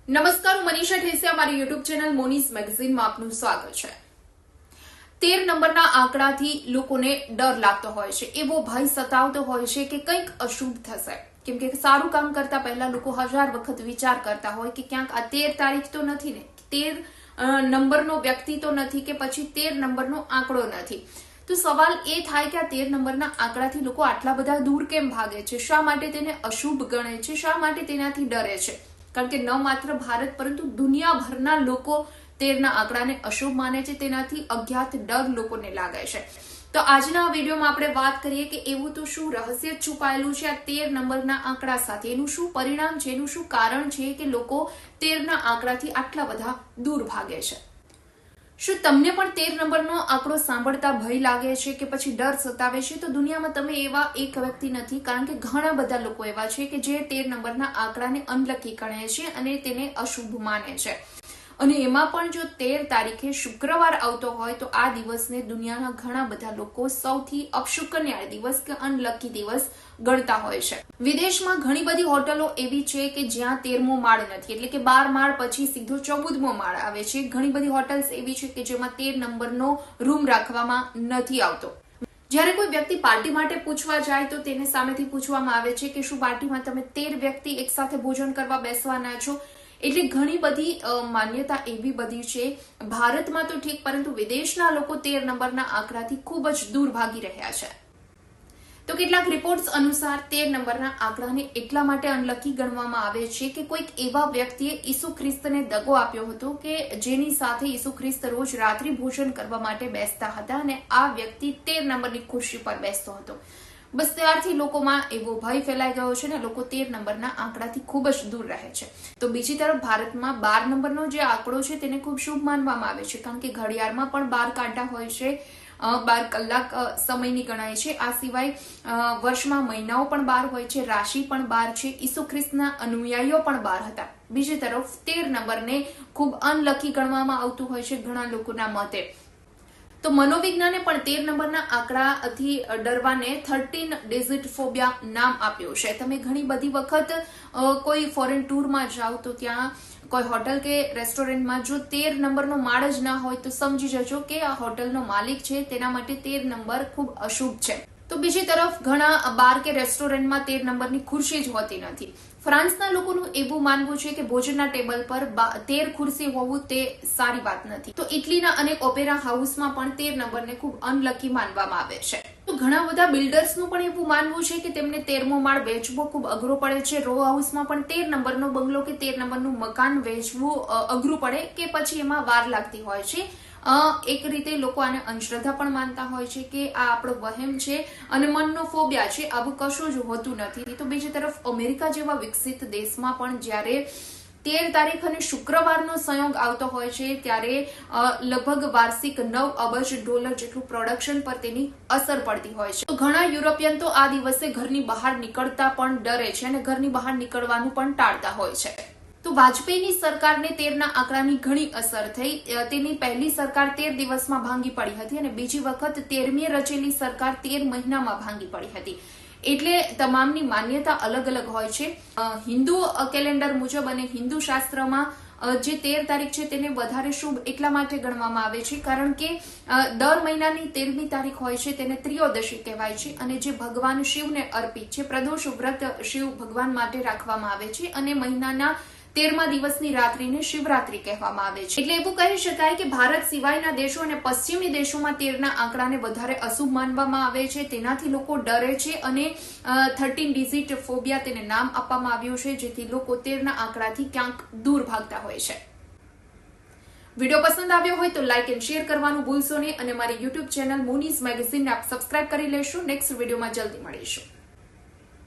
નમસ્કાર, હું મનીષા ઠેસિયા, મારી યુટ્યુબ ચેનલ મોનીસ મેગેઝિનમાં આપનું સ્વાગત છે। 13 નંબરના આંકડાથી લોકોને ડર લાગતો હોય છે, એવો ભય સતાવતો હોય છે કે કંઈક અશુભ થશે, કેમ કે સારું કામ કરતા પહેલા લોકો 1000 વખત વિચાર કરતા હોય કે ક્યાંક આ 13 તારીખ તો નથી ને, 13 નંબરનો વ્યક્તિ તો નથી કે પછી 13 નંબરનો આંકડો નથી। તો સવાલ એ થાય કે આ 13 નંબરના આંકડાથી લોકો આટલા બધા દૂર કેમ ભાગે છે, શા માટે તેને અશુભ ગણે છે, શા માટે તેનાથી ડરે છે? કારણ કે ન માત્ર ભારત પરંતુ દુનિયાભરના લોકો 13ના આંકડાને અશુભ માને છે, તેનાથી અજ્ઞાત ડર લોકોને લાગે છે। તો આજના આ વિડીયોમાં આપણે વાત કરીએ કે એવું તો શું રહસ્ય છુપાયેલું છે આ 13 નંબરના આંકડા સાથે, એનું શું પરિણામ છે, એનું શું કારણ છે કે લોકો 13ના આંકડાથી આટલા બધા દૂર ભાગે છે। શું તમને પણ 13 નંબરનો આંકડો સાંભળતા ભય લાગે છે કે પછી ડર સતાવે છે? તો દુનિયામાં તમે એવા એક વ્યક્તિ નથી, કારણ કે ઘણા બધા લોકો એવા છે કે જે 13 નંબરના આંકડાને અનલકી ગણે છે અને તેને અશુભ માને છે। અને એમાં પણ જો 13 તારીખે શુક્રવાર આવતો હોય તો આ દિવસને દુનિયાના ઘણા બધા લોકો સૌથી અપશુકનિયાળ દિવસ કે અનલકી દિવસ ગણતા હોય છે। વિદેશમાં ઘણી બધી હોટલો એવી છે કે જ્યાં 13મો માળ નથી, એટલે કે 12 માળ પછી સીધો 14મો માળ આવે છે। ઘણી બધી હોટલ્સ એવી છે કે જેમાં 13 નંબરનો રૂમ રાખવામાં નથી આવતો। જ્યારે કોઈ વ્યક્તિ પાર્ટી માટે પૂછવા જાય તો તેને સામેથી પૂછવામાં આવે છે કે શું પાર્ટીમાં તમે 13 વ્યક્તિ એક સાથે ભોજન કરવા બેસવાના છો? એટલે ઘણી બધી માન્યતા એવી બધી છે। ભારતમાં તો ઠીક, પરંતુ વિદેશના લોકો 13 નંબરના આંકડાથી ખૂબ જ દૂર ભાગી રહ્યા છે। તો કેટલાક રિપોર્ટ્સ અનુસાર 13 નંબરના આંકડાને એટલા માટે અનલકી ગણવામાં આવે છે કે કોઈક એવા વ્યક્તિએ ઈસુ ખ્રિસ્તને દગો આપ્યો હતો કે જેની સાથે ઈસુ ખ્રિસ્ત રોજ રાત્રિ ભોજન કરવા માટે બેસતા હતા અને આ વ્યક્તિ 13 નંબરની ખુરશી પર બેસતો હતો। બસ ત્યારથી લોકોમાં એવો ભય ફેલાઈ ગયો છે ને લોકો 13 નંબરના આંકડાથી ખૂબ જ દૂર રહે છે। તો બીજી તરફ ભારતમાં 12 નંબરનો જે આંકડો છે તેને ખૂબ શુભ માનવામાં આવે છે, કારણ કે ઘડિયાળમાં પણ 12 કાંટા હોય છે, 12 કલાક સમયની ગણાય છે। આ સિવાય વર્ષમાં મહિનાઓ પણ 12 હોય છે, રાશિ પણ 12 છે, ઈસુ ખ્રિસ્તના અનુયાયીઓ પણ 12 હતા। બીજી તરફ 13 નંબરને ખૂબ અનલકી ગણવામાં આવતું હોય છે ઘણા લોકોના મતે। તો મનોવિજ્ઞાને પણ 13 નંબરના આંકડાથી ડરવાને 13 ડિજિટ ફોબિયા નામ આપ્યું છે। તમે ઘણી બધી વખત કોઈ ફોરેન ટૂરમાં જાઓ તો ત્યાં કોઈ હોટલ કે રેસ્ટોરન્ટમાં જો 13 નંબરનો માળ જ ના હોય તો સમજી જજો કે આ હોટલનો માલિક છે તેના માટે 13 નંબર ખૂબ અશુભ છે। તો બીજી તરફ ઘણા બાર કે રેસ્ટોરન્ટમાં 13 નંબરની ખુરશી જ હોતી નથી। ફ્રાન્સના લોકોનું એવું માનવું છે કે ભોજનના ટેબલ પર 13 ખુરશી હોવું તે સારી વાત નથી। તો ઇટલીના અનેક ઓપેરા હાઉસમાં પણ 13 નંબરને ખૂબ અનલકી માનવામાં આવે છે। તો ઘણા બધા બિલ્ડર્સનું પણ એવું માનવું છે કે તેમને 13મો માળ વેચવો ખૂબ અઘરો પડે છે। રો હાઉસમાં પણ 13 નંબરનો બંગલો કે 13 નંબરનું મકાન વેચવું અઘરું પડે કે પછી એમાં વાર લાગતી હોય છે। એક રીતે લોકો આને અંધશ્રદ્ધા પણ માનતા હોય છે કે આ આપણો વહેમ છે અને મનનો ફોબિયા છે, આવું કશું જ હોતું નથી। તો બીજી તરફ અમેરિકા જેવા વિકસિત દેશમાં પણ જ્યારે 13 તારીખ અને શુક્રવારનો સંયોગ આવતો હોય છે ત્યારે લગભગ વાર્ષિક $9 અબજ જેટલું પ્રોડક્શન પર તેની અસર પડતી હોય છે। તો ઘણા યુરોપિયન તો આ દિવસે ઘરની બહાર નીકળતા પણ ડરે છે અને ઘરની બહાર નીકળવાનું પણ ટાળતા હોય છે। તો વાજપેયીની સરકારને 13ના આંકડાની ઘણી અસર થઈ। તેની પહેલી સરકાર 13 દિવસમાં ભાંગી પડી હતી અને બીજી વખત 13મીએ રચેલી સરકાર 13 મહિનામાં ભાંગી પડી હતી। એટલે તમામની માન્યતા અલગ અલગ હોય છે। હિન્દુ કેલેન્ડર મુજબ અને હિન્દુ શાસ્ત્રમાં જે 13 તારીખ છે તેને વધારે શુભ એટલા માટે ગણવામાં આવે છે કારણ કે દર મહિનાની 13મી તારીખ હોય છે તેને ત્રિયોદશી કહેવાય છે અને જે ભગવાન શિવને અર્પિત છે। પ્રદોષ વ્રત શિવ ભગવાન માટે રાખવામાં આવે છે અને મહિનાના 13મા દિવસની રાત્રિને શિવરાત્રી કહેવામાં આવે છે। એટલે એવું કહી શકાય કે ભારત સિવાયના દેશો અને પશ્ચિમી દેશોમાં 13ના આંકડાને વધારે અશુભ માનવામાં આવે છે, તેનાથી લોકો ડરે છે અને 13 ડિજિટ ફોબિયા તેને નામ આપવામાં આવ્યું છે, જેથી લોકો 13ના આંકડાથી ક્યાંક દૂર ભાગતા હોય છે। વિડીયો પસંદ આવ્યો હોય તો લાઇક એન્ડ શેર કરવાનું ભૂલશો નહીં અને મારી યુટ્યુબ ચેનલ મોનીસ મેગેઝિનને આપ સબસ્ક્રાઇબ કરી લેશો। નેક્સ્ટ વિડીયોમાં જલ્દી મળીશું।